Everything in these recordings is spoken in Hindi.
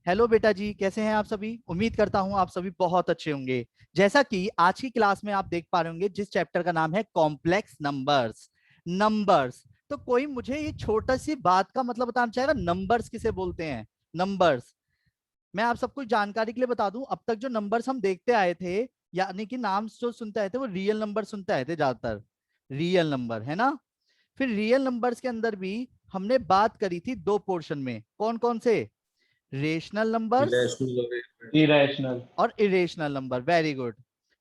हेलो बेटा जी, कैसे हैं आप सभी। उम्मीद करता हूं आप सभी बहुत अच्छे होंगे। जैसा कि आज की क्लास में आप देख पा रहे होंगे, जिस चैप्टर का नाम है कॉम्प्लेक्स नंबर्स। नंबर्स, तो कोई मुझे ये छोटा सी बात का मतलब बताना चाहेगा, नंबर्स किसे बोलते हैं। नंबर्स, मैं आप सबको जानकारी के लिए बता दूं, अब तक जो नंबर्स हम देखते आए थे, यानी कि नाम जो सुनते आए थे वो रियल नंबर सुनते आए थे ज्यादातर। रियल नंबर है ना। फिर रियल नंबर्स के अंदर भी हमने बात करी थी दो पोर्शन में, कौन कौन से, रेशनल नंबर्स इरेशनल। और irrational number. Very good,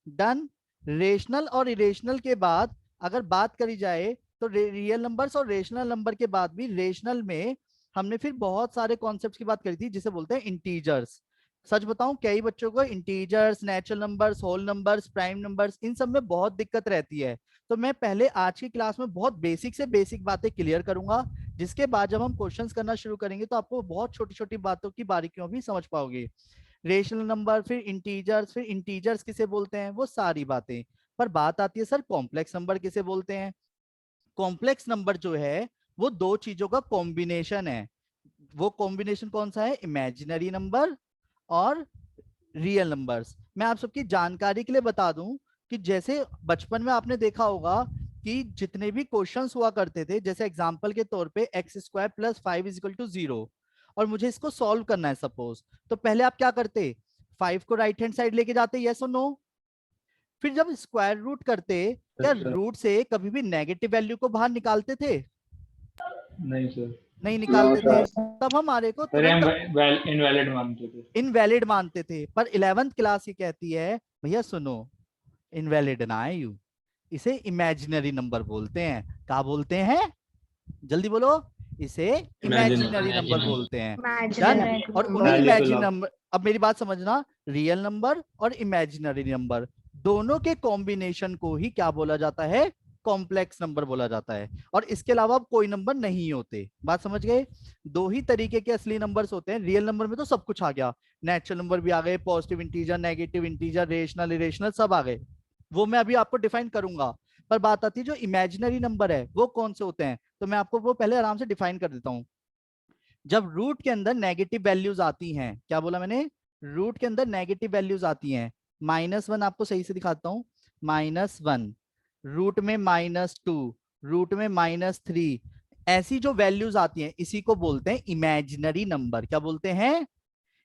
done. Rational और इरेशनल के बाद अगर बात करी जाए तो रियल नंबर्स और रेशनल नंबर के बाद भी रेशनल में हमने फिर बहुत सारे कॉन्सेप्ट्स की बात करी थी, जिसे बोलते हैं इंटीजर्स। सच बताऊं, कई बच्चों को integers, natural numbers, whole numbers, prime numbers, इन सब में बहुत दिक्कत रहती है। तो मैं पहले आज की क्लास में बहुत बेसिक से बेसिक बातें क्लियर करूंगा, जिसके बाद जब हम क्वेश्चंस करना शुरू करेंगे तो आपको बहुत छोटी छोटी बातों की बारीकियों भी समझ पाओगे। रेशनल नंबर, फिर इंटीजर्स किसे बोलते हैं, वो सारी बातें। पर बात आती है सर कॉम्प्लेक्स नंबर किसे बोलते हैं। कॉम्प्लेक्स नंबर जो है वो दो चीजों का कॉम्बिनेशन है। वो कॉम्बिनेशन कौन सा है, इमेजिनरी नंबर और रियल नंबर्स। मैं आप सबकी जानकारी के लिए बता दूं कि जैसे बचपन में आपने देखा होगा कि जितने भी क्वेश्चंस हुआ करते थे, जैसे एग्जांपल के तौर पे एक्स स्क्वायर प्लस 5 = 0, और मुझे इसको सॉल्व करना है सपोज, तो पहले आप क्या करते, 5 को राइट हैंड साइड लेके जाते, यस और नो। फिर जब स्क्वायर रूट करते, क्या सर रूट से कभी भी नेगेटिव वैल्यू को बाहर निकालते थे, नहीं सर। नहीं नो निकालते थे। सर। तब हमारे को सर तुरंत हम इनवैलिड मानते थे। इनवैलिड मानते थे। पर 11th क्लास ये कहती है, भैया सुनो, इनवैलिड ना है यू, इसे इमेजिनरी नंबर बोलते हैं। क्या बोलते हैं, जल्दी बोलो। इसे इमेजिनरी नंबर इमेजिनरी बोलते हैं। डन। इमेजिनरी और उन्हीं number. Valuable imagine of. Number, अब मेरी बात समझना, रियल नंबर और इमेजिनरी नंबर दोनों के कॉम्बिनेशन को ही क्या बोला जाता है, कॉम्प्लेक्स नंबर बोला जाता है। और इसके अलावा अब कोई नंबर नहीं होते। बात समझ गए। दो ही तरीके के असली नंबर्स होते हैं। रियल नंबर में तो सब कुछ आ गया, नेचुरल नंबर भी आ गए, positive integer, negative integer, rational, irrational सब आ गए। वो मैं अभी आपको डिफाइन करूंगा। पर बात आती है जो इमेजिनरी नंबर है वो कौन से होते हैं, तो मैं आपको वो पहले आराम से डिफाइन कर देता हूं। जब रूट के अंदर नेगेटिव वैल्यूज आती हैं, क्या बोला मैंने, रूट के अंदर नेगेटिव वैल्यूज आती हैं, -1 आपको सही से दिखाता हूं, -1, रूट में -2, रूट में -3, ऐसी जो वैल्यूज आती हैं इसी को बोलते हैं इमेजिनरी नंबर। क्या बोलते हैं,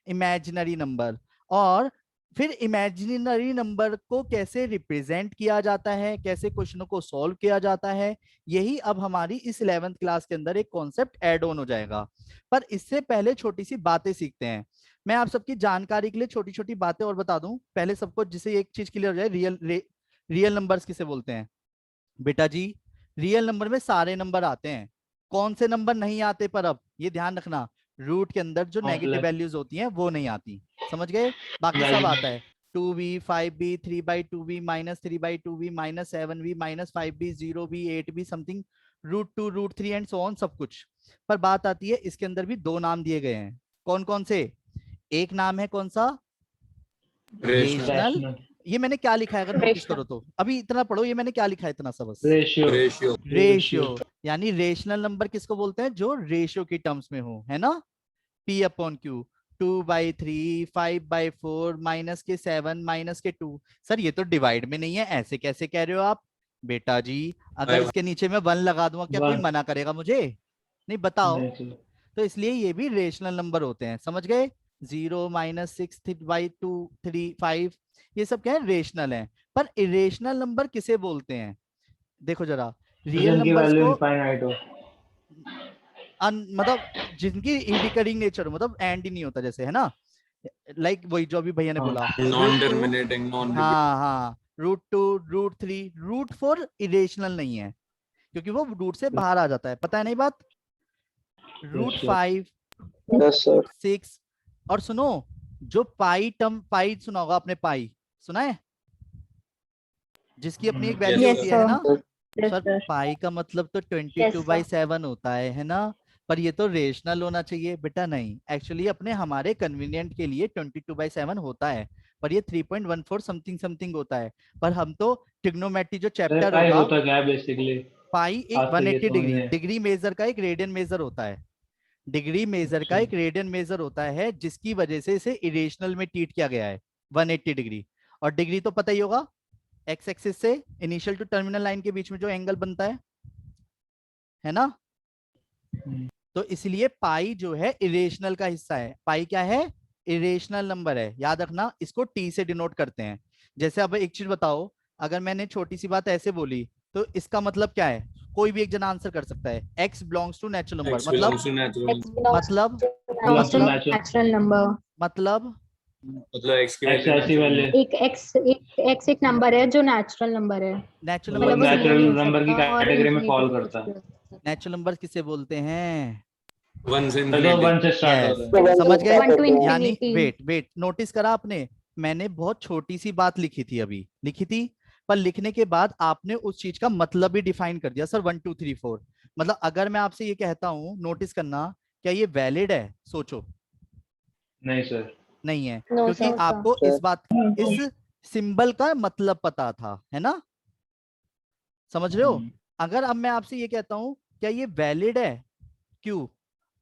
इमेजिनरी नंबर। और फिर इमेजिनरी नंबर को कैसे रिप्रेजेंट किया जाता है, कैसे क्वेश्चनों को सॉल्व किया जाता है, यही अब हमारी इस 11th क्लास के अंदर एक कॉन्सेप्ट ऐड ऑन हो जाएगा। पर इससे पहले छोटी सी बातें सीखते हैं। मैं आप सबकी जानकारी के लिए छोटी छोटी बातें और बता दूं पहले सबको, जिससे एक चीज क्लियर हो जाए। रियल नंबर्स किसे बोलते हैं बेटा जी। रियल नंबर में सारे नंबर आते हैं, कौन से नंबर नहीं आते, पर अब ये ध्यान रखना, रूट के अंदर जो नेगेटिव कॉम्प्लेक्स वैल्यूज होती हैं वो नहीं आती। समझ गए। बाकी सब आता है, 2b, 5b, 3/2b, -3/2b, -7b, -5b, 0b, 8b something, √2, √3 and so on सब कुछ। पर बात आती है इसके अंदर भी दो नाम दिए गए हैं, कौन कौन से। एक नाम है कौन सा, रेशनल। रेशनल। रैशनल। ये मैंने क्या लिखा है अगर नोटिस रेशनल। करो तो, अभी इतना पढ़ो, ये मैंने क्या लिखा है इतना सा बस। रेशियो। रेशियो। रेशियो, यानी रेशनल नंबर किसको बोलते हैं, जो रेशियो की टर्म्स में हो, है ना। P/Q, 2/3, 5/4, -7, -2। सर ये तो डिवाइड में नहीं है, ऐसे कैसे कह रहे हो आप बेटा जी। अगर फाइव। इसके नीचे मैं 1 लगा दूंगा, क्या कोई वन। मना करेगा मुझे, नहीं बताओ। नहीं सर। तो इसलिए ये भी रेशनल नंबर होते हैं, समझ गए। 0, -6/2, 3, 5, ये सब क्या है, रेशनल है। पर इरेशनल नंबर किसे बोलते हैं, देखो जरा। रियल जिनकी नंबर्स वैल्यू को इनफाइनाइट हो। मतलब जिनकी रिकरिंग नेचर हो, मतलब एंड ही नहीं होता, जैसे है ना, लाइक वही जो अभी भैया ने हाँ। बोला, नॉन √2। Terminating, non repeat. हाँ हाँ, √2, √3, √4 इरेशनल नहीं है, क्योंकि वो रूट से बाहर आ जाता है, पता है नहीं बात। रेशियो। √5, yes sir. 6, और सुनो, जो पाई टर्म, पाई सुना होगा आपने, पाई सुना है, जिसकी अपनी एक वैल्यू यस यस होती सर। है सर। ना। Yes sir sir. पाई का मतलब तो यस सर। 22/7 होता है ना। पर ये तो रेशनल होना चाहिए बेटा, नहीं, एक्चुअली अपने हमारे कन्वीनियंट के लिए 22/7 होता है, पर ये 3.14 समथिंग समथिंग होता है। पर हम तो ट्रिग्नोमेट्री जो सर चैप्टर पाई होगा, होता क्या है बेसिकली? पाई एक आज तक ये 180 तो डिग्री हमने। डिग्री मेजर का एक रेडियन मेजर होता है। डिग्री मेजर का एक रेडियन मेजर होता है जिसकी वजह से इसे इरेशनल में ट्रीट किया गया है 180 डिग्री। और डिग्री तो पता ही होगा, एक्स एक्सिस से इनिशियल टू टर्मिनल लाइन के बीच में जो एंगल बनता है ना। तो इसलिए पाई जो है इरेशनल का हिस्सा है। पाई क्या है? इरेशनल नंबर है, याद रखना, इसको टी से डिनोट करते हैं। जैसे अब एक चीज बताओ, अगर मैंने छोटी सी बात ऐसे बोली तो इसका मतलब क्या है? कोई भी एक जना आंसर कर सकता है, x belongs to natural number, X मतलब belongs to natural. मतलब Belongs to नेचुरल नंबर। मतलब मतलब X की एक्स वैल्यू ऐसी natural वैल्यू एक नंबर है जो नेचुरल नंबर है, नेचुरल मतलब नंबर किसे नेचुरल बोलते हैं? नंबर की कैटेगरी में फॉल करता है। नेचुरल नंबर किसे बोलते हैं? वन से तो infinity. 1 से स्टार्ट Yes. होता है। समझ गए? 1 to यानी infinity। वेट नोटिस करा आपने, मैंने बहुत छोटी सी बात लिखी थी, अभी लिखी थी, पर लिखने के बाद आपने उस चीज का मतलब भी डिफाइन कर दिया। सर 1 2 3 4, मतलब अगर मैं आपसे ये कहता हूँ, नोटिस करना, क्या ये वैलिड है? सोचो। नहीं सर। नहीं है, No, क्योंकि sir. आपको इस बात, इस सिंबल का मतलब पता था, है ना? समझ रहे हो? अगर अब मैं आपसे ये कहता हूँ क्या ये वैलिड है, क्यों?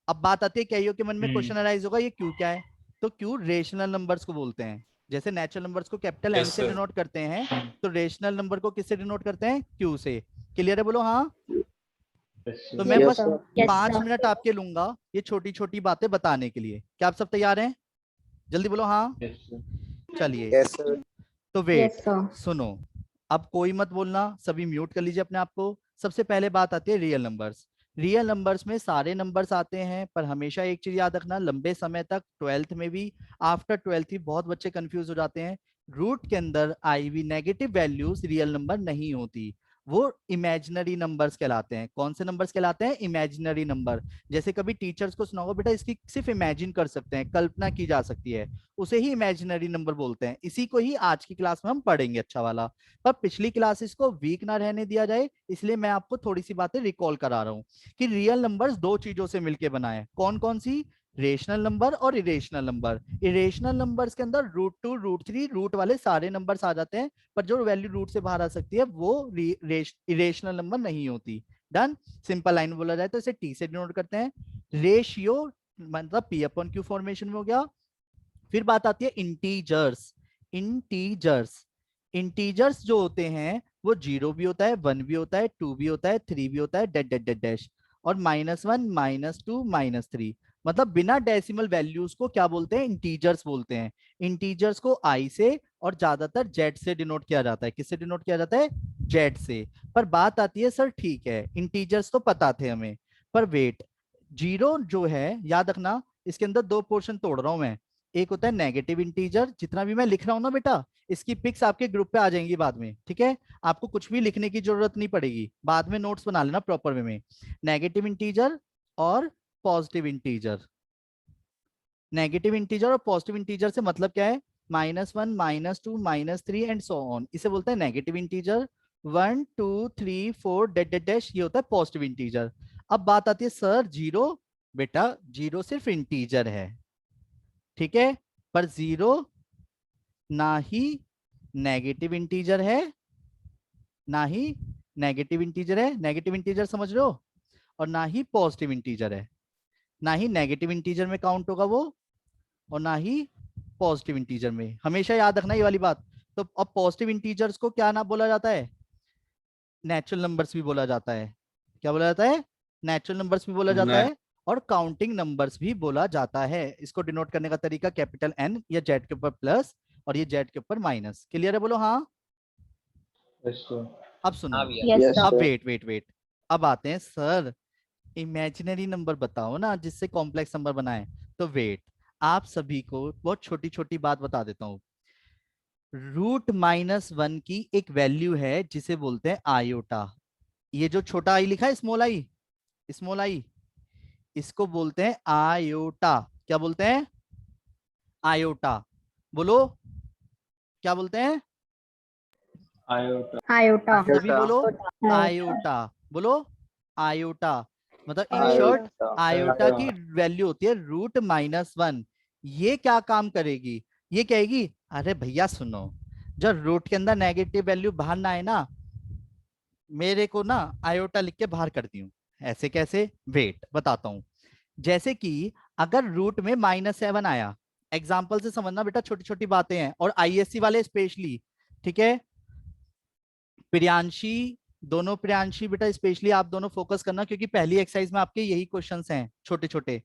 अब बात आती है, कईयों के मन में क्वेश्चन अराइज होगा, ये क्यू क्या है? तो क्यू रेशनल नंबर्स को बोलते हैं। जैसे नेचुरल नंबर्स को कैपिटल एन Yes, से sir. डिनोट करते हैं, तो रेशनल नंबर को किससे डिनोट करते हैं? क्यू से। क्लियर है? बोलो हाँ। तो मैं Yes, बस sir. Yes, 5 sir. मिनट आपके लूंगा ये छोटी छोटी बातें बताने के लिए। क्या आप सब तैयार हैं? जल्दी बोलो हाँ। चलिए, Yes, sir. तो Yes, वेट, sir. सुनो, अब कोई मत बोलना, सभी म्यूट कर लीजिए अपने आप को। सबसे पहले बात आती है रियल नंबर्स। रियल नंबर्स में सारे नंबर्स आते हैं, पर हमेशा एक चीज याद रखना, लंबे समय तक 12th में भी, आफ्टर 12th भी बहुत बच्चे कंफ्यूज हो जाते हैं। रूट के अंदर आई हुई नेगेटिव वैल्यूज रियल नंबर नहीं होती, वो इमेजिनरी नंबर्स कहलाते हैं। कौन से नंबर्स कहलाते हैं? Imaginary number. जैसे कभी टीचर्स को सुनाओ, बेटा इसकी सिर्फ इमेजिन कर सकते हैं, कल्पना की जा सकती है, उसे ही इमेजिनरी नंबर बोलते हैं। इसी को ही आज की क्लास में हम पढ़ेंगे, अच्छा वाला। पर पिछली क्लासेस को वीक ना रहने दिया जाए, इसलिए मैं आपको थोड़ी सी बातें रिकॉल करा रहा हूँ कि रियल नंबर्स दो चीजों से मिलकर बना है। कौन कौन सी? रेशनल नंबर और इरेशनल नंबर। इरेशनल नंबर्स के अंदर √2 √3 रूट वाले सारे नंबर्स आ जाते हैं, पर जो वैल्यू रूट से बाहर आ सकती है वो इरेशनल नंबर नहीं होती। डन। सिंपल लाइन बोला जाए तो इसे टी से डिनोट करते हैं। रेशियो मतलब पी अपॉन क्यू फॉर्मेशन में हो गया। फिर बात आती है इंटीजर्स। इंटीजर्स इंटीजर्स जो होते हैं वो 0 भी होता है, 1 भी होता है, 2 भी होता है, 3 भी होता है, डैश डैश डैश डैश, और -1 -2 -3। मतलब बिना डेसिमल वैल्यूज को क्या बोलते हैं? इंटीजर्स बोलते हैं। इंटीजर्स को आई से और ज्यादातर जेड से डिनोट किया जाता है। किससे डिनोट किया जाता है? जेड से। पर बात आती है, सर ठीक है इंटीजर्स तो पता थे हमें, पर वेट, 0 जो है, याद रखना, इसके अंदर दो पोर्शन तोड़ रहा हूं मैं। एक होता है नेगेटिव इंटीजर, जितना भी मैं लिख रहा हूं ना बेटा, इसकी पिक्स आपके ग्रुप पे आ जाएंगी बाद में, ठीक है? आपको कुछ भी लिखने की जरूरत नहीं पड़ेगी, बाद में नोट्स बना लेना प्रॉपर वे में। नेगेटिव इंटीजर और पॉजिटिव इंटीजर। नेगेटिव इंटीजर और पॉजिटिव इंटीजर से मतलब क्या है? -1 -2 -3 एंड सो ऑन, इसे बोलते हैं negative integer. 1 2 3 4 dash dash dash, ये होता है पॉजिटिव इंटीजर। अब बात आती है, सर 0, बेटा 0 सिर्फ इंटीजर है, ठीक है, पर 0 ना ही नेगेटिव इंटीजर है, ना ही नेगेटिव इंटीजर है, नेगेटिव इंटीजर समझ रहे हो, और ना ही पॉजिटिव इंटीजर है। ना ही नेगेटिव इंटीजर में काउंट होगा वो, और ना ही पॉजिटिव इंटीजर में। हमेशा याद रखना ये वाली बात। तो अब पॉजिटिव इंटीजर्स को क्या ना बोला जाता है? नेचुरल नंबर्स भी बोला जाता है। क्या बोला जाता है? नेचुरल नंबर्स भी बोला जाता है, और काउंटिंग नंबर्स भी बोला जाता है। इसको डिनोट करने का तरीका कैपिटल एन, या जेड के ऊपर प्लस और ये जेड के ऊपर माइनस। क्लियर है? बोलो हाँ। अब सुनो, Yes, अब sir. वेट, अब आते हैं, सर इमेजिनरी नंबर बताओ ना जिससे कॉम्प्लेक्स नंबर बनाए। तो वेट, आप सभी को बहुत छोटी छोटी बात बता देता हूँ। √-1 की एक वैल्यू है जिसे बोलते हैं आयोटा। ये जो छोटा आई लिखा है, स्मॉल आई, स्मॉल आई, इसको बोलते हैं आयोटा। क्या बोलते हैं? आयोटा। बोलो, क्या बोलते हैं? आयोटा। सभी बोलो आयोटा। बोलो आयोटा। मतलब इन शॉर्ट, आयोटा की वैल्यू होती है √-1। ये क्या काम करेगी? ये कहेगी, अरे भैया सुनो, जब रूट के अंदर नेगेटिव वैल्यू बाहर ना आए ना, मेरे को ना आयोटा लिख के बाहर कर दी हूँ। ऐसे कैसे? वेट बताता हूँ। जैसे कि अगर रूट में -7 आया, एग्जाम्पल से समझना बेटा, छोटी छोटी बातें हैं, और आईएससी वाले स्पेशली, ठीक है। प्रियांशी, दोनों प्रियांशी बेटा स्पेशली आप दोनों फोकस करना, क्योंकि पहली एक्सरसाइज में आपके यही क्वेश्चंस हैं छोटे छोटे।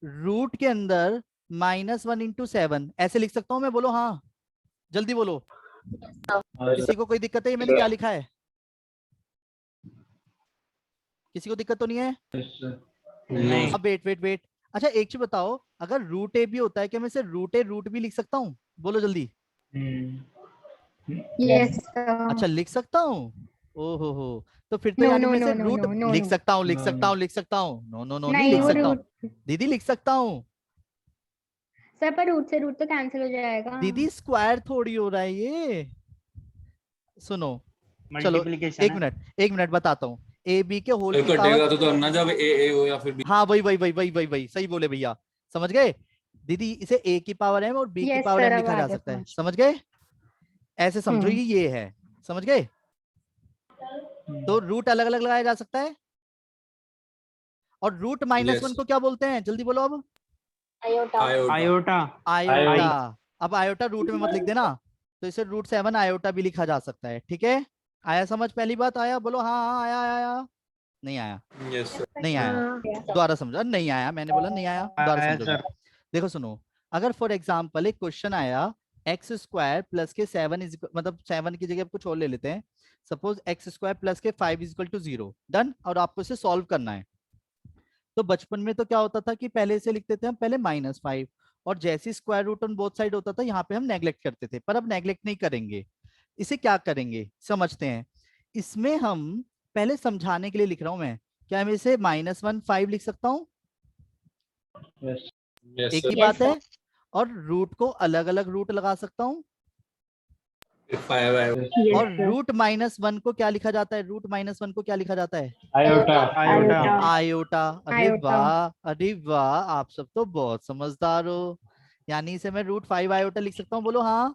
रूट के अंदर -1 × 7 ऐसे लिख सकता हूं मैं? बोलो हाँ, जल्दी बोलो। किसी को कोई दिक्कत है? ये मैंने क्या लिखा है? किसी को दिक्कत तो नहीं है? नहीं अब वेट वेट वेट, अच्छा एक चीज बताओ, अगर रूट ए भी होता है क्या मैं इसे रूट ए रूट भी लिख सकता हूँ? बोलो जल्दी। Yes. अच्छा लिख सकता हूँ? हो, तो फिर तो No, यानी no, मैं no, इसे no, रूट no, no, लिख no. सकता हूँ, लिख No, सकता no. हूँ, लिख सकता हूँ। नो नो नो नहीं नहीं, लिख वो सकता हूँ रूट दीदी, लिख सकता हूँ सर, पर रूट तो कैंसिल हो जाएगा। दीदी, स्क्वायर थोड़ी हो रहा है ये। सुनो, चलो मल्टीप्लीकेशन एक है। मिनट, एक मिनट बताता हूँ। ए बी के होल फिर की पावर, कटेगा तो ना जब ए हो या फिर बी। हाँ वही वही वही वही वही वही सही बोले भैया, समझ गए दीदी। इसे ए की पावर एम और बी की यस पावर सर, एम अब लिखा आ जा गया सकता है, समझ। समझ गए? ऐसे समझो हम्म। ये है, समझ गए? तो रूट अलग अलग लगाया जा सकता है। और रूट -1 यस को क्या बोलते हैं? जल्दी बोलो अब। Iota iota. आयोटा। अब आयोटा रूट में मत लिख देना, तो इसे √7 आयोटा भी लिखा जा सकता है, ठीक है। आया समझ? पहली बात आया? बोलो हाँ हाँ, आया आया आया। नहीं आया? यस सर नहीं आया? हाँ। दोबारा समझो, नहीं आया, मैंने बोला नहीं आया, दोबारा आया समझोगे। सर। देखो सुनो, अगर फॉर एग्जाम्पल एक क्वेश्चन आया, x² प्लस के 7 मतलब 7 की जगह आप कुछ और ले लेते हैं, सपोज x² प्लस के 5 = 0, डन, और आपको इसे सॉल्व करना है। तो बचपन में तो क्या होता था कि पहले इसे लिखते थे हम पहले -5, और जैसे square root on both side होता था यहाँ पे हम नेग्लेक्ट करते थे, पर अब नेग्लेक्ट नहीं करेंगे। इसे क्या करेंगे समझते हैं। इसमें हम पहले समझाने के लिए लिख रहा हूं मैं, क्या मैं इसे -1 5 लिख सकता हूँ? Yes. यस एक सर ही Yes, बात है। और रूट को अलग अलग रूट लगा सकता हूँ। फिर 5 आयो Yes. yes, और sir. रूट -1 को क्या लिखा जाता है? रूट -1 को क्या लिखा जाता है? Iota. आयोटा। आयोटा। अरे आयोटा। वाह, अरे वाह, आप सब तो बहुत समझदार हो। यानी इसे मैं √5 आयोटा लिख सकता हूँ? बोलो हाँ।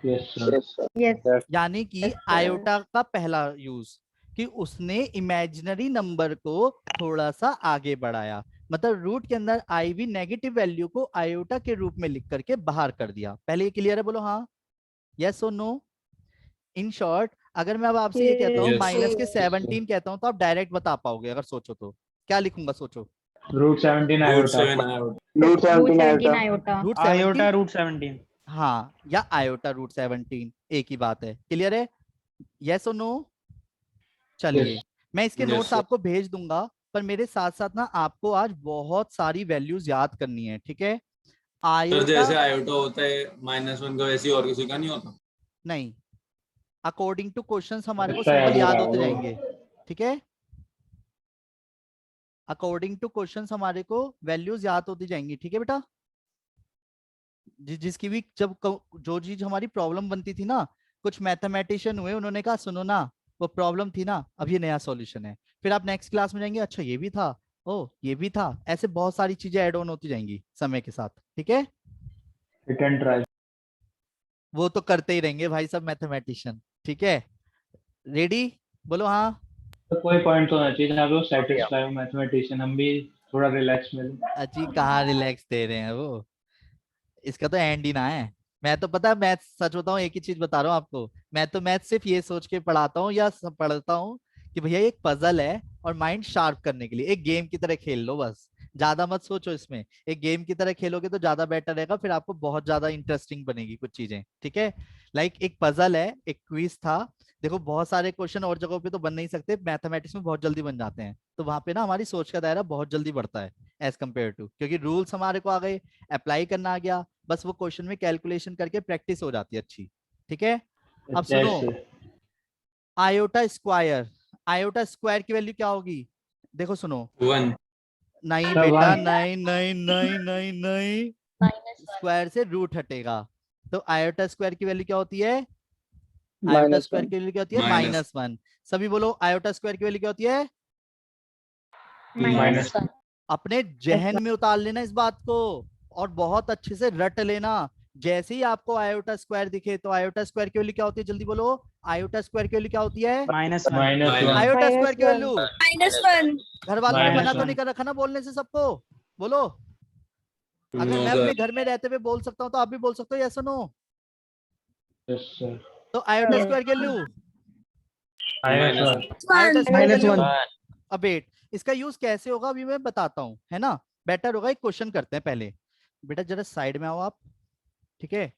Yes, sir. Yes. यानी कि आयोटा का पहला यूज कि उसने इमेजिनरी नंबर को थोड़ा सा आगे बढ़ाया, मतलब रूट के अंदर आई भी नेगेटिव वैल्यू को आयोटा के रूप में लिख करके बाहर कर दिया। पहले ये क्लियर है? बोलो हाँ, यस और नो। इन शॉर्ट, अगर मैं अब आपसे ये कहता हूँ Yes. माइनस के Yes, sir. 17 कहता हूँ, तो आप डायरेक्ट बता पाओगे अगर सोचो तो। क्या लिखूंगा सोचो? √17 root iota. 7 iota Root 17 iota. √17, root 17। हाँ, या आयोटा √17, एक ही बात है। क्लियर है? यस और नो? चलिए, Yes. मैं इसके यस नोट्स सर आपको भेज दूंगा, पर मेरे साथ साथ ना आपको आज बहुत सारी वैल्यूज याद करनी है, ठीक है। सर आयोटा जैसे आयोटा होता है -1 का, वैसे ही और किसी का नहीं होता? नहीं, अकॉर्डिंग टू क्वेश्चंस हमारे को Extra सिंबल याद हो याद रहा होते है वो. जाएंगे, ठीक है। अकॉर्डिंग टू क्वेश्चंस हमारे को वैल्यूज याद होती जाएंगी, ठीक है बेटा। जिसकी भी जब जो चीज हमारी प्रॉब्लम बनती थी ना, कुछ मैथमेटिशियन हुए, उन्होंने कहा सुनो ना, वो प्रॉब्लम थी ना, अब ये नया सॉल्यूशन है। फिर आप नेक्स्ट क्लास में जाएंगे, अच्छा ये भी था, ओ ये भी था, ऐसे बहुत सारी चीजें ऐड ऑन होती जाएंगी समय के साथ, ठीक है। Hit and try. वो तो करते ही रहेंगे भाई सब मैथमेटिशियन, ठीक है। रेडी? बोलो हाँ। तो कोई पॉइंट तो होना चाहिए जहाँ पे वो सेटिस्फाई हो मैथमेटिशियन, हम भी थोड़ा रिलैक्स मिले. अजी कहाँ रिलैक्स दे रहे हैं वो, इसका तो एंड ही ना है। मैं तो पता है मैथ, सच बताऊं एक ही चीज बता रहा हूँ आपको, मैं तो मैथ सिर्फ ये सोच के पढ़ाता हूँ या पढ़ता हूँ कि भैया एक पजल है, और माइंड शार्प करने के लिए एक गेम की तरह खेल लो बस, ज्यादा मत सोचो इसमें। एक गेम की तरह खेलोगे तो ज्यादा बेटर रहेगा, फिर आपको बहुत ज्यादा इंटरेस्टिंग बनेगी कुछ चीजें, ठीक है। लाइक एक पजल है, एक क्विज था। देखो बहुत सारे क्वेश्चन और जगहों पे तो बन नहीं सकते, मैथमेटिक्स में बहुत जल्दी बन जाते हैं, तो वहां पे ना हमारी सोच का दायरा बहुत जल्दी बढ़ता है एज कम्पेयर टू, क्योंकि रूल्स हमारे को आ गए, अप्लाई करना आ गया, बस वो क्वेश्चन में कैलकुलेशन करके प्रैक्टिस हो जाती है अच्छी, ठीक है। अब सुनो, जैसे आयोटा स्क्वायर, आयोटा स्क्वायर की वैल्यू क्या होगी? देखो सुनो, 1 नहीं सब बेटा, 1. नहीं नहीं नहीं नहीं नहीं, स्क्वायर से रूट हटेगा, तो आयोटा स्क्वायर की वैल्यू क्या होती है? आयोटा स्क्वायर की वैल्यू क्या होती है? माइनस -1। सभी बोलो, आयोटा स्क्वायर की वैल्यू क्या होती है? Minus. अपने जहन में उतार लेना इस बात को, और बहुत अच्छे से रट लेना, जैसे ही आपको आयोटा स्क्वायर दिखे तो आयोटा स्क्वायर की वैल्यू क्या होती है, जल्दी बोलो। आयोटा स्क्वायर की वैल्यू क्या होती है? -1 -1 आयोटा स्क्वायर की वैल्यू -1 घर वालों ने मना तो -1 नहीं कर रखा ना बोलने से सबको? बोलो। अगर नो मैं सर अपने घर में रहते हुए बोल सकता हूँ तो आप भी बोल सकते हो, यस और नो? यस सर तो आयोटा स्क्वायर की वैल्यू, -1 आयोटा स्क्वायर की वैल्यू। -1 अब वेट, इसका यूज कैसे होगा अभी मैं बताता हूँ, है ना? बेटर होगा एक क्वेश्चन करते हैं पहले। बेटा जरा साइड में आओ आप, ठीक है?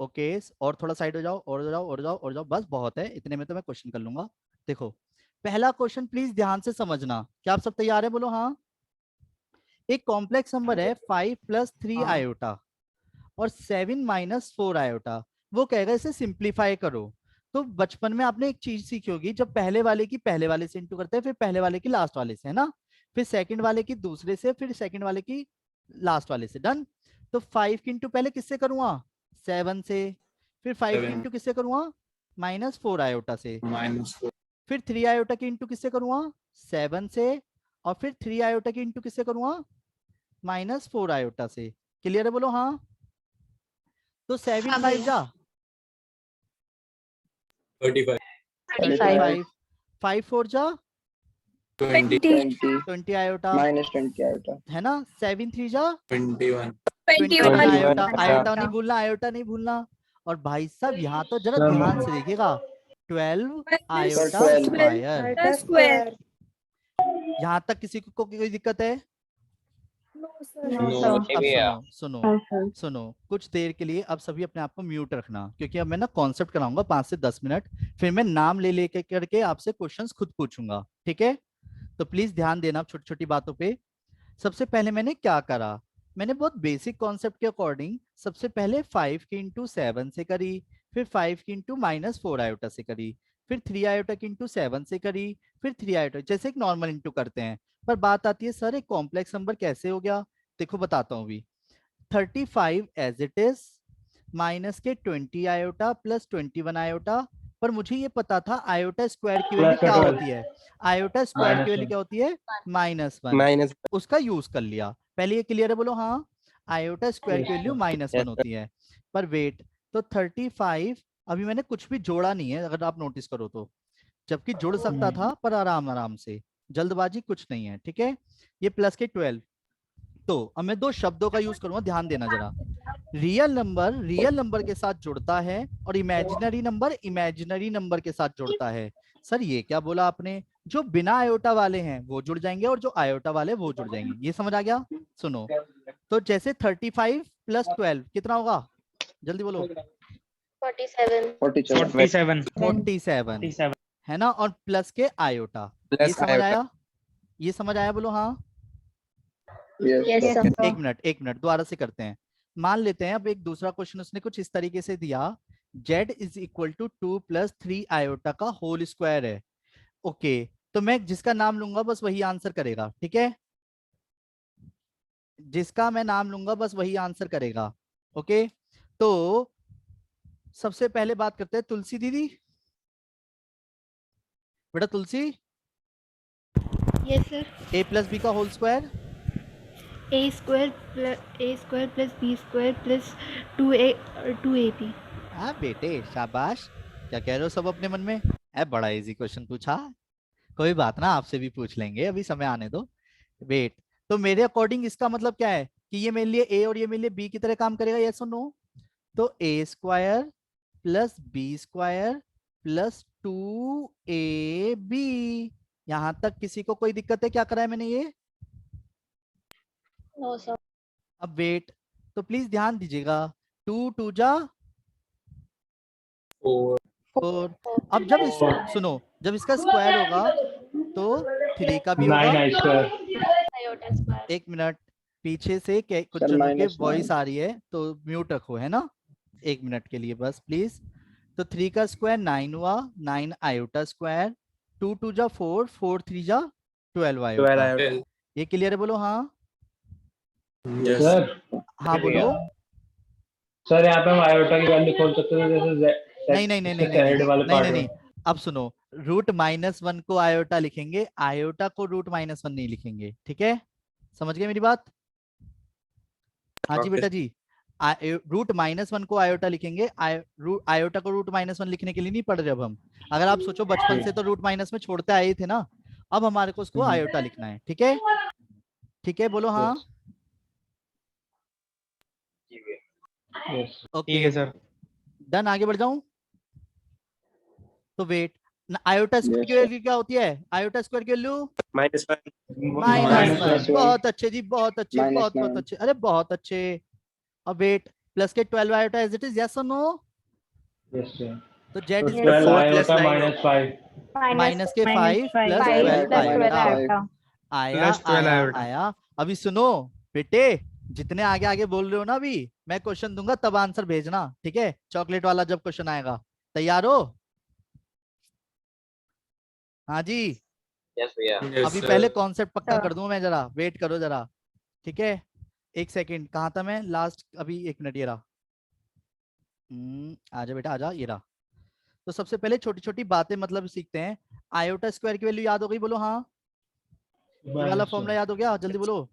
ओके, और थोड़ा साइड हो जाओ, और हो जाओ, और जाओ, और जाओ, बस बहुत है, इतने में तो मैं क्वेश्चन कर लूंगा। देखो पहला क्वेश्चन प्लीज ध्यान से समझना। क्या आप सब तैयार है? बोलो हाँ। एक कॉम्प्लेक्स नंबर है 5 + 3 आयोटा और 7 - 4 आयोटा। वो कहेगा इसे सिंप्लीफाई करो। तो बचपन में आपने एक चीज सीखी होगी, जब पहले वाले की पहले वाले से इंटू करते हैं, फिर पहले वाले की लास्ट वाले से, है ना? फिर सेकंड वाले की दूसरे से, फिर सेकंड वाले की लास्ट वाले से। डन। तो 5 की इंटू पहले किससे करूंगा? 7 से। फिर 5 की 7 इंटू किससे करूंगा? -4 आयोटा से। -4 फिर 3 आयोटा की इंटू किससे करूंगा? 7 से। और फिर 3 आयोटा की इंटू किससे करूंगा? -4 आयोटा से। क्लियर है? बोलो हाँ। तो 7 हाँ 5 भैया। जा 35 35, 5 4 जा 20 20 आयोटा, -20 आयोटा। है ना? 7 3 जा 21 21 21 आयोटा। आयोटा नहीं भूलना, आयोटा नहीं भूलना। और भाई साहब यहाँ तो जरा ध्यान से देखिएगा, 12 आयोटा 12 स्क्वायर। स्क्वायर। यहाँ तक किसी को कोई दिक्कत है? नो अब सुनो सुनो सुनो, कुछ देर के लिए अब सभी अपने आप को म्यूट रखना, क्योंकि अब मैं ना कॉन्सेप्ट कराऊंगा 5 से 10 मिनट, फिर मैं नाम ले लेके करके आपसे क्वेश्चंस खुद पूछूंगा, ठीक है? तो प्लीज ध्यान देना छोटी छोटी बातों पे। सबसे पहले मैंने क्या करा, मैंने बहुत बेसिक कॉन्सेप्ट के अकॉर्डिंग सबसे पहले 5 की इंटू 7 से करी, फिर 5 की इंटू -4 आयोटा से करी, फिर 3 आयोटा की इंटू 7 से करी, फिर 3 आयोटा, जैसे एक नॉर्मल इंटू करते हैं। पर बात आती है सर एक कॉम्प्लेक्स नंबर कैसे हो गया? देखो बताता हूँ अभी। 35 एज इट इज माइनस के 20 आयोटा प्लस 21 आयोटा। पर मुझे ये पता था आयोटा स्क्वायर की वैल्यू प्लस क्या 12 होती है? आयोटा स्क्वायर की वैल्यू -1 क्या होती है? -1। उसका यूज कर लिया। पहले ये क्लियर है? बोलो हाँ। आयोटा स्क्वायर की वैल्यू -1 होती है। पर वेट, तो 35 अभी मैंने कुछ भी जोड़ा नहीं है अगर आप नोटिस करो तो, जबकि जुड़ सकता था पर आराम आराम से, जल्दबाजी कुछ नहीं है, ठीक है? ये प्लस के 12। तो अब मैं दो शब्दों का यूज करूंगा, ध्यान देना जरा। रियल नंबर के साथ जुड़ता है और इमेजिनरी नंबर के साथ जुड़ता है। सर ये क्या बोला आपने? जो बिना आयोटा वाले हैं वो जुड़ जाएंगे और जो आयोटा वाले वो जुड़ जाएंगे। ये समझ आ गया? सुनो, तो जैसे 35 + 12 कितना होगा? जल्दी बोलो। 47 47 है ना? और प्लस के आयोटा। ये समझ आया? ये समझ आया? बोलो हाँ। यस एक मिनट दोबारा से करते हैं। मान लेते हैं अब एक दूसरा क्वेश्चन उसने कुछ इस तरीके से दिया, z = 2 + 3 आयोटा का होल स्क्वायर है। ओके, तो मैं जिसका नाम लूंगा बस वही आंसर करेगा, ठीक है? जिसका मैं नाम लूंगा बस वही आंसर करेगा। ओके, तो सबसे पहले बात करते हैं तुलसी दीदी। बेटा तुलसी, यस सर। a + b का whole square. a² + b² + 2ab। हाँ बेटे शाबाश, क्या कह रहे हो सब अपने मन में? बड़ा इजी क्वेश्चन पूछा। कोई बात ना, आपसे भी पूछ लेंगे, अभी समय आने दो। वेट, तो मेरे अकॉर्डिंग इसका मतलब क्या है कि ये मेरे लिए a और ये मेरे लिए b की तरह काम करेगा, यस और नो? तो a² + b² + 2ab। यहां तक किसी को कोई दिक्कत है? क्या करा है मैंने ये? No sir. अब वेट, तो प्लीज ध्यान दीजिएगा। 2 2 जा 4 4। अब जब इस सुनो, जब इसका स्क्वायर होगा तो 3 का भी होगा। 9 स्क्वायर आयोटा स्क्वायर। एक मिनट, पीछे से कुछ सर, जनों के -9 वॉइस आ रही है तो म्यूट रखो, है ना? एक मिनट के लिए बस प्लीज। तो 3 का स्क्वायर 9 हुआ, 9 आयोटा स्क्वायर। 2 2 जा 4, 4 3 जा 12 आयोटा। ये क्लियर है? बोलो हाँ। यस सर हाँ बोलो। सर यहाँ पे हम आयोटा की वैल्यू खोल सकते थे जैसे नहीं नहीं नहीं नहीं नहीं साइड वाले नहीं नहीं पार्ट नहीं में। अब सुनो, √-1 को आयोटा लिखेंगे, आयोटा को √-1 नहीं लिखेंगे, ठीक है? समझ गए मेरी बात? हाँ जी Okay. बेटा जी। रूट -1 को आयोटा लिखेंगे, आयोटा को रूट -1 लिखने के लिए नहीं पढ़ रहे अब हम। अगर आप सोचो बचपन से तो रूट माइनस में छोड़ते आए थे ना, अब हमारे को उसको आयोटा लिखना है। ठीक है, ठीक है, बोलो हाँ। Yes. ठीक है सर। डन, आगे बढ़ जाऊं तो वेट, आयोटा स्क्वायर की वैल्यू क्या होती है? आयोटा स्क्वायर की वैल्यू -1. -1। -1. बहुत अच्छे जी, बहुत अच्छे, बहुत बहुत -1. अच्छे, अरे बहुत अच्छे। अब वेट, प्लस के 12 iota as it is, yes और नो? Yes, sir. तो Z So is 12 4 iota plus 9 -5. Minus के 5 प्लस 5 12 plus 12 आयोटा। iota. आया Plus 12 आया आयोटा। आया। अभी सुनो बेटे, जितने आगे आगे बोल रहे हो ना, अभी मैं क्वेश्चन दूंगा तब आंसर भेजना, ठीक है? चॉकलेट वाला जब क्वेश्चन आएगा, तैयार हो? हाँ जी। Yes, अभी sir. पहले कॉन्सेप्ट पक्का हाँ। कर दूं मैं, जरा वेट करो जरा, ठीक है? एक सेकंड, कहाँ था मैं लास्ट? अभी एक मिनट, ये रहा। आजा बेटा आजा, ये रहा। तो सबसे पहले छोटी छोटी बातें मतलब सीखते हैं। आयोटा स्क्वायर की वैल्यू याद हो गई? बोलो हाँ। ये वाला Yes, फॉर्मूला sir. याद हो गया? जल्दी बोलो।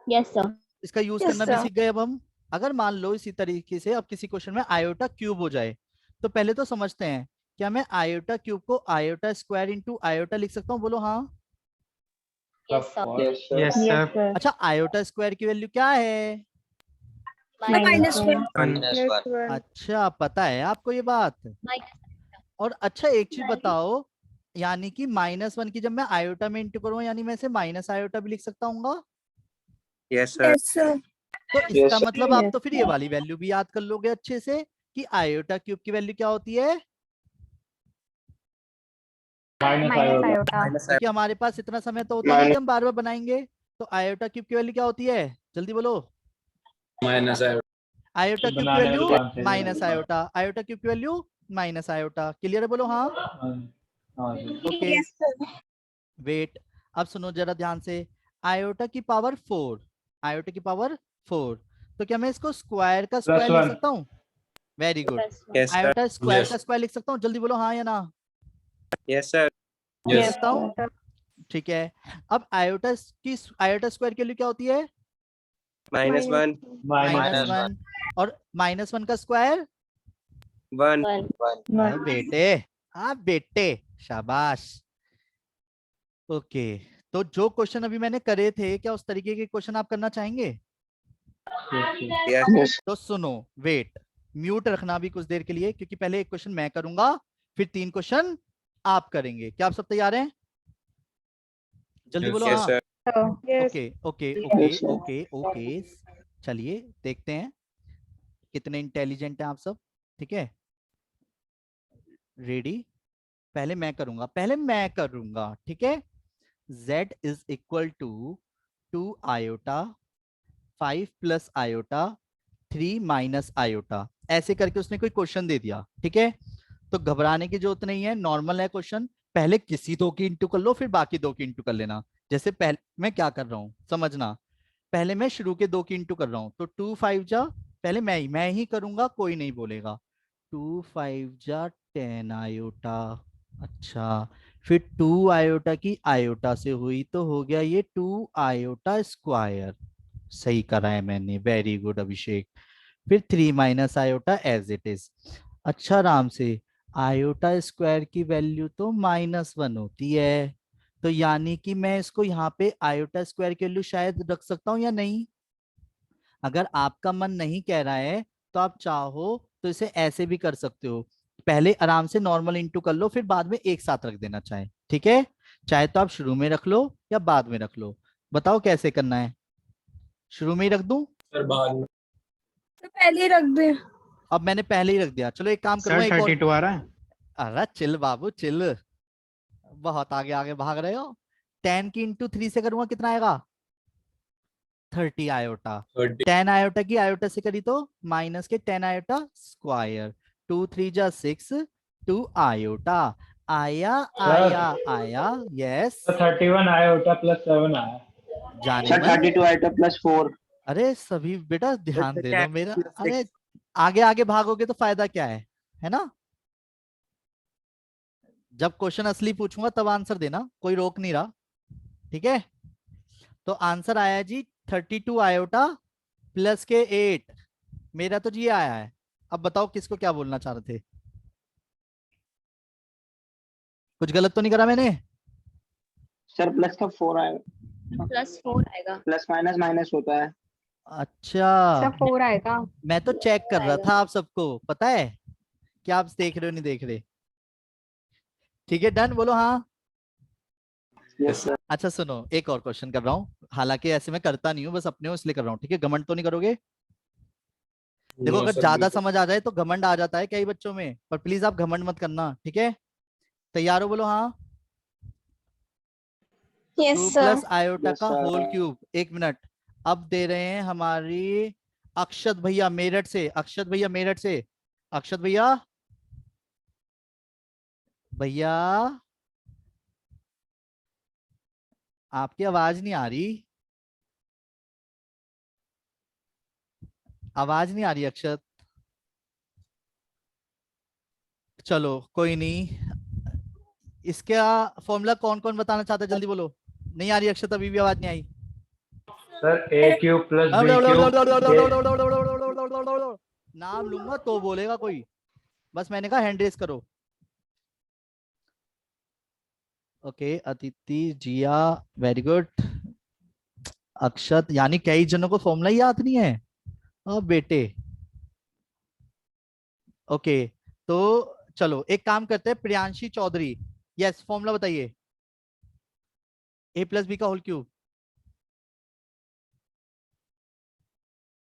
Yes, sir. इसका यूज Yes, करना भी sir. सीख गए अब हम। अगर मान लो इसी तरीके से अब किसी क्वेश्चन में आयोटा क्यूब हो जाए, तो पहले तो समझते हैं, क्या मैं आयोटा क्यूब को आयोटा स्क्वायर इंटू आयोटा लिख सकता हूँ? बोलो हाँ। Yes, sir. Yes, sir. Yes, sir. अच्छा, आयोटा स्क्वायर की वैल्यू क्या है? -1. -1. अच्छा, पता है आपको ये बात? और अच्छा एक चीज बताओ, यानी कि -1 की जब मैं आयोटा में इंटू करूँ, यानी मैं इसे माइनस आयोटा भी लिख सकता हूँ? Yes, sir. Yes, sir. तो इसका Yes, sir. मतलब आप तो फिर ये वाली वैल्यू भी याद कर लोगे अच्छे से, कि आयोटा क्यूब की वैल्यू क्या होती है? Minus Minus iota. iota. क्योंकि हमारे पास इतना समय तो होता नहीं कि हम बार बार बनाएंगे। तो आयोटा क्यूब की वैल्यू क्या होती है? जल्दी बोलो। -1. आयोटा क्यूब की बनाने में वैल्यू दुकान से माइनस आयोटा, आयोटा क्यूब की वैल्यू माइनस आयोटा। क्लियर है? बोलो हाँ। हाँ जी. Okay, Yes, sir. वेट, अब सुनो जरा ध्यान से। आयोटा की पावर 4, आयोटा की पावर 4, तो क्या मैं इसको स्क्वायर का स्क्वायर लिख +1. सकता हूँ? Very good. Plus 1. Yes, sir. Iota square Yes. का स्क्वायर लिख सकता हूँ? जल्दी बोलो हाँ या ना। Yes, sir. लिख Yes. सकता हूँ, ठीक है। अब आयोटा की आयोटा स्क्वायर की वैल्यू क्या होती है? -1. -1। और -1 का स्क्वायर? 1. 1. हाँ बेटे, हाँ बेटे, शाबाश। ओके, तो जो क्वेश्चन अभी मैंने करे थे, क्या उस तरीके के क्वेश्चन आप करना चाहेंगे? Yes. Yes. तो सुनो, वेट, म्यूट रखना भी कुछ देर के लिए, क्योंकि पहले एक क्वेश्चन मैं करूंगा, फिर 3 क्वेश्चन आप करेंगे। क्या आप सब तैयार हैं? जल्दी बोलो Yes, हाँ। sir. Okay okay okay Yes, sir. Okay okay, चलिए देखते हैं कितने इंटेलिजेंट हैं आप सब। ठीक है, रेडी? पहले मैं करूंगा, पहले मैं करूंगा, ठीक है? z is equal to 2 iota 5 plus iota 3 minus iota, ऐसे करके उसने कोई क्वेश्चन दे दिया। ठीक है, तो घबराने की जरूरत नहीं है, नॉर्मल है क्वेश्चन। पहले किसी दो की इंटू कर लो, फिर बाकी दो की इंटू कर लेना। जैसे पहले मैं क्या कर रहा हूँ समझना, पहले मैं शुरू के दो की इंटू कर रहा हूँ, तो 2 5 जा, पहले मैं ही करूंगा, कोई नहीं बोलेगा। 2 5 जा 10 आयोटा, अच्छा, फिर 2 आयोटा की आयोटा से हुई तो हो गया ये 2 आयोटा स्क्वायर। सही करा है मैंने, वेरी गुड अभिषेक। फिर 3 minus iota as it is. अच्छा राम से, आयोटा स्क्वायर की वैल्यू तो -1 होती है, तो यानी कि मैं इसको यहाँ पे आयोटा स्क्वायर की वैल्यू शायद रख सकता हूँ या नहीं? अगर आपका मन नहीं कह रहा है तो आप चाहो तो इसे ऐसे भी कर सकते हो, पहले आराम से नॉर्मल इंटू कर लो, फिर बाद में एक साथ रख देना चाहे, ठीक है? चाहे तो आप शुरू में रख लो या बाद में रख लो, बताओ कैसे करना है? शुरू में ही रख दूं? Sir, बाद में. तो पहले ही रख दे. अब मैंने पहले ही रख दिया, चलो एक काम करूंगा, सर एक और। 32 आ रहा है। अरे चिल बाबू चिल, बहुत आगे आगे भाग रहे हो। 10 की इंटू 3 से करूंगा, कितना आएगा? 30 आयोटा। 30. 10 आयोटा की आयोटा से करी तो माइनस के 10 आयोटा स्क्वायर, 2 3 जा 6, 2 आयोटा। आया आया आया, यस। तो 31 iota +7 आया. जाने Sir, मन, 32 iota plus 4. अरे सभी बेटा ध्यान दे लो मेरा, अरे आगे आगे भागोगे तो फायदा क्या है ना? जब क्वेश्चन असली पूछूंगा तब आंसर देना, कोई रोक नहीं रहा, ठीक है? तो आंसर आया जी 32 आयोटा प्लस के 8, मेरा तो जी आया है। अब बताओ किसको क्या बोलना चाह रहे थे? कुछ गलत तो नहीं करा मैंने? सर प्लस का 4 आएगा, +4 आएगा। प्लस माइनस माइनस होता है। अच्छा, सब 4 आएगा। मैं तो चेक कर रहा आएगा। था आप सबको पता है क्या आप देख रहे हो नहीं देख रहे। ठीक है डन, बोलो हाँ। Yes sir. अच्छा सुनो, एक और क्वेश्चन कर रहा हूँ, हालांकि ऐसे मैं करता नहीं हूँ, बस अपने को इसलिए कर रहा हूँ, ठीक है? घमंड तो नहीं करोगे? देखो नो अगर सर, ज्यादा बिल्कुल। समझ आ जाए तो घमंड आ जाता है कई बच्चों में, पर प्लीज आप घमंड मत करना, ठीक है? तैयार हो? बोलो हाँ। Yes 2 sir. Plus iota yes का होल सर। क्यूब। एक मिनट, अब दे रहे हैं हमारी अक्षत भैया मेरठ से। अक्षत भैया मेरठ से, अक्षत भैया, भैया आपकी आवाज नहीं आ रही, आवाज नहीं आ रही अक्षत। चलो कोई नहीं, इसका फॉर्मूला कौन कौन बताना चाहता है जल्दी बोलो। नहीं आ रही अक्षत, अभी भी आवाज नहीं आई। सर a³ + b³ नाम लूंगा तो बोलेगा कोई, बस मैंने कहा हैंड रेस करो। ओके अदिति, जिया, वेरी गुड। अक्षत, यानी कई जनों को फॉर्मूला ही याद नहीं है। बेटे ओके, तो चलो एक काम करते हैं, प्रियांशी चौधरी, यस फॉर्मूला बताइए। a प्लस बी का whole cube.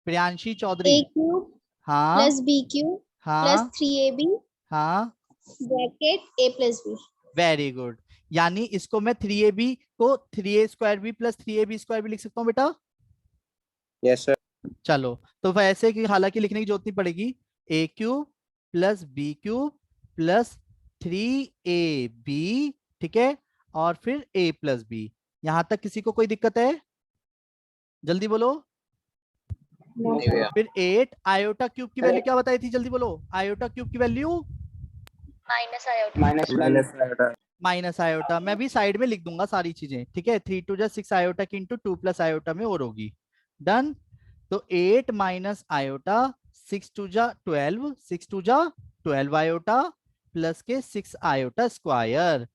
Priyanshi Chaudhary. a³ हाँ + b³ + हाँ 3ab हाँ, bracket a + b। Very good. यानी इसको मैं 3ab को 3a² + 3ab² भी लिख सकता हूँ बेटा। Yes sir. चलो तो वैसे कि हालांकि लिखने की जरूरत नहीं पड़ेगी, a³ + b³ + 3ab, ठीक है? और फिर a + b। यहां तक किसी को कोई दिक्कत है? जल्दी बोलो। नो नहीं सर। भैया। फिर 8 आयोटा क्यूब की वैल्यू क्या बताई थी? जल्दी बोलो, आयोटा क्यूब की value minus iota. Minus one. Minus iota. Minus iota. मैं भी साइड में लिख दूंगा सारी चीजें, ठीक है? 3 2 6 आयोटा की इंटू 2 + आयोटा में और होगी। डन। तो 8 माइनस आयोटा, 6 2 12, 6 2 12 आयोटा प्लस के 6 iota square.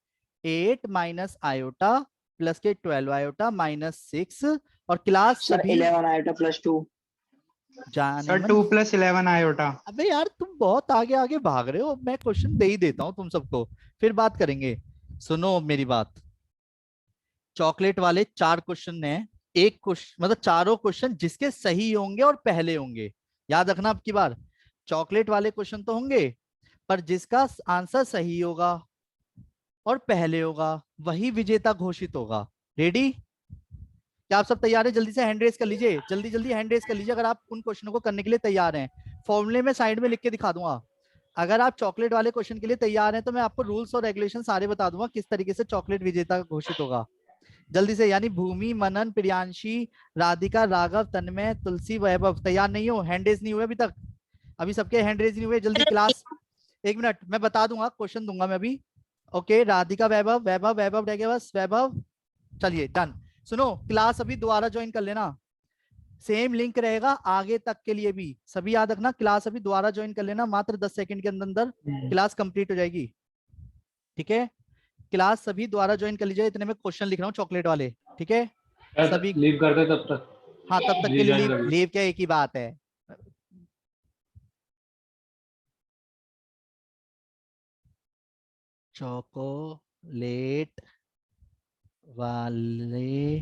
8 minus iota plus के 12 आयोटा -6। और क्लास सर सभी 11 आयोटा +2। जाने सर मन। 2 + 11 आयोटा। अबे यार तुम बहुत आगे आगे भाग रहे हो, मैं क्वेश्चन दे ही देता हूँ तुम सबको, फिर बात करेंगे। सुनो मेरी बात, चॉकलेट वाले 4 क्वेश्चन हैं, एक क्वेश्चन मतलब चारों क्वेश्चन जिसके सही होंगे और पहले होंगे, याद रखना। अब की बार चॉकलेट वाले क्वेश्चन तो होंगे, पर जिसका आंसर सही होगा और पहले होगा वही विजेता घोषित होगा। रेडी? क्या आप सब तैयार हैं? जल्दी से हैंड रेस कर लीजिए, जल्दी जल्दी हैंड रेस कर लीजिए अगर आप उन क्वेश्चनों को करने के लिए तैयार हैं। फॉर्मूले में साइड में लिख के दिखा दूंगा। अगर आप चॉकलेट वाले क्वेश्चन के लिए तैयार हैं तो मैं आपको रूल्स और रेगुलेशन सारे बता दूंगा किस तरीके से चॉकलेट विजेता घोषित होगा। जल्दी से, यानी भूमि, मनन, प्रियांशी, राधिका, राघव, तन्मय, तुलसी, वैभव, तैयार नहीं हो? हैंड रेस नहीं हुए अभी तक? अभी सबके हैंड रेस नहीं हुए? जल्दी क्लास, एक मिनट मैं बता दूंगा, क्वेश्चन दूंगा मैं अभी। ओके राधिका, वैभव, वैभव वैभव रह गया बस, वैभव। चलिए डन। सुनो क्लास अभी दोबारा ज्वाइन कर लेना, सेम लिंक रहेगा आगे तक के लिए भी, सभी याद रखना। क्लास अभी दोबारा ज्वाइन कर लेना, मात्र 10 सेकंड के अंदर अंदर क्लास कंप्लीट हो जाएगी, ठीक है? क्लास सभी दोबारा ज्वाइन कर लीजिए, इतने में क्वेश्चन लिख रहा हूँ चॉकलेट वाले, ठीक है? सभी लीव कर दे तब तक। हाँ तब तक के लिए रीजॉइन लीव, कर ली। लीव क्या एक ही बात है। चॉकोलेट वाले